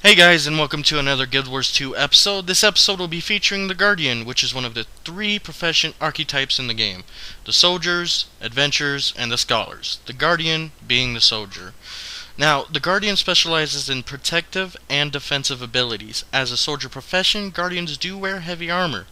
Hey guys, and welcome to another Guild Wars 2 episode. This episode will be featuring the Guardian, which is one of the three profession archetypes in the game. The Soldiers, Adventurers, and the Scholars. The Guardian being the Soldier. Now, the Guardian specializes in protective and defensive abilities. As a soldier profession, Guardians do wear heavy armor.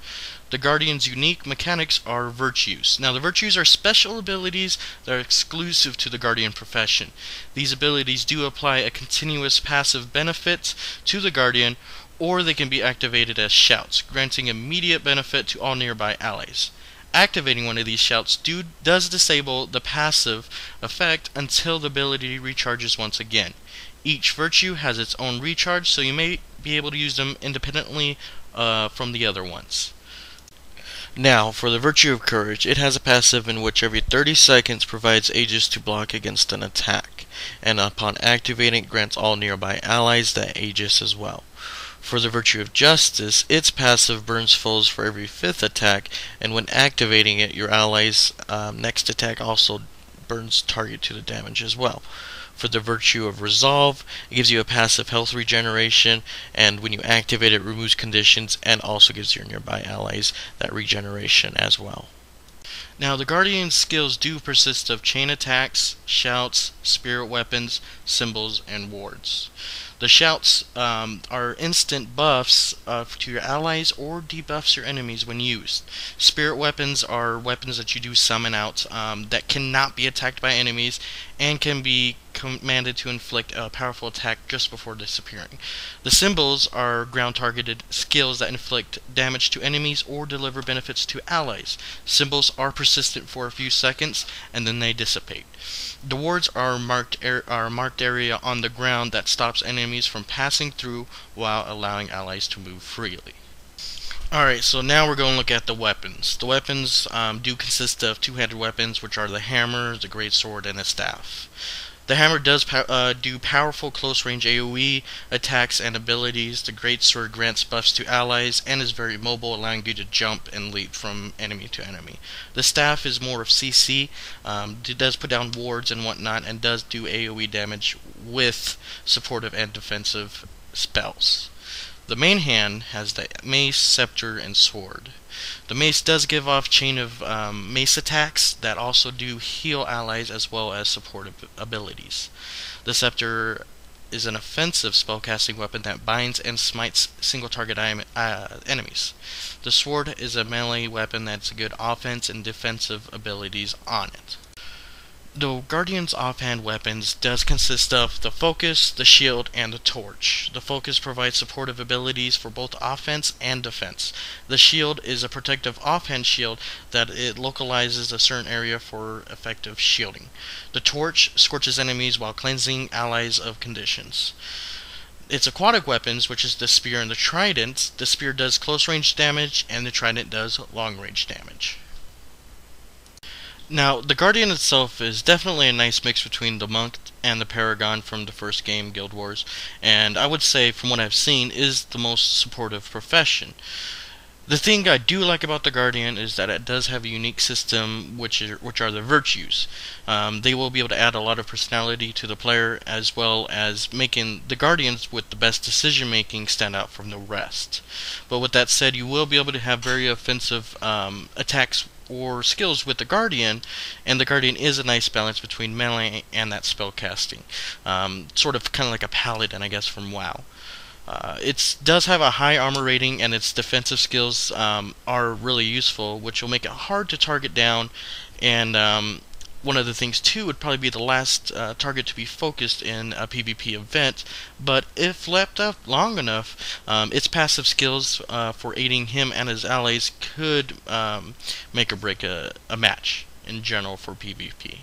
The Guardian's unique mechanics are virtues. Now, the virtues are special abilities that are exclusive to the Guardian profession. These abilities do apply a continuous passive benefit to the Guardian, or they can be activated as shouts, granting immediate benefit to all nearby allies. Activating one of these shouts does disable the passive effect until the ability recharges once again. Each virtue has its own recharge, so you may be able to use them independently from the other ones. Now, for the Virtue of Courage, it has a passive in which every 30 seconds provides Aegis to block against an attack, and upon activating it grants all nearby allies that Aegis as well. For the Virtue of Justice, its passive burns foes for every 5th attack, and when activating it, your allies' next attack also burns target to the damage as well. For the Virtue of Resolve, it gives you a passive health regeneration, and when you activate it, removes conditions and also gives your nearby allies that regeneration as well. Now, the Guardian's skills do persist of chain attacks, shouts, spirit weapons, symbols, and wards. The shouts are instant buffs to your allies or debuffs your enemies when used. Spirit weapons are weapons that you do summon out that cannot be attacked by enemies and can be commanded to inflict a powerful attack just before disappearing. The symbols are ground targeted skills that inflict damage to enemies or deliver benefits to allies. Symbols are persistent for a few seconds and then they dissipate. The wards are marked area on the ground that stops enemies from passing through while allowing allies to move freely. Alright, so now we're going to look at the weapons. The weapons do consist of two-handed weapons, which are the hammer, the greatsword, and the staff. The hammer does do powerful close-range AoE attacks and abilities. The greatsword grants buffs to allies and is very mobile, allowing you to jump and leap from enemy to enemy. The staff is more of CC. It does put down wards and whatnot, and does do AoE damage with supportive and defensive spells. The main hand has the mace, scepter, and sword. The mace does give off chain of mace attacks that also do heal allies as well as supportive abilities. The scepter is an offensive spellcasting weapon that binds and smites single target enemies. The sword is a melee weapon that's good offense and defensive abilities on it. The Guardian's offhand weapons does consist of the Focus, the Shield, and the Torch. The Focus provides supportive abilities for both offense and defense. The Shield is a protective offhand shield that it localizes a certain area for effective shielding. The Torch scorches enemies while cleansing allies of conditions. Its aquatic weapons, which is the Spear and the Trident, the Spear does close range damage and the Trident does long range damage. Now, the Guardian itself is definitely a nice mix between the Monk and the Paragon from the first game, Guild Wars, and I would say, from what I've seen, is the most supportive profession. The thing I do like about the Guardian is that it does have a unique system, which are the virtues. They will be able to add a lot of personality to the player, as well as making the Guardians with the best decision making stand out from the rest. But with that said, you will be able to have very offensive attacks or skills with the Guardian, and the Guardian is a nice balance between melee and that spell casting. Sort of kind of like a paladin, I guess, from WoW. It does have a high armor rating, and its defensive skills are really useful, which will make it hard to target down, and one of the things too would probably be the last target to be focused in a PvP event, but if left up long enough, its passive skills for aiding him and his allies could make or break a match in general for PvP.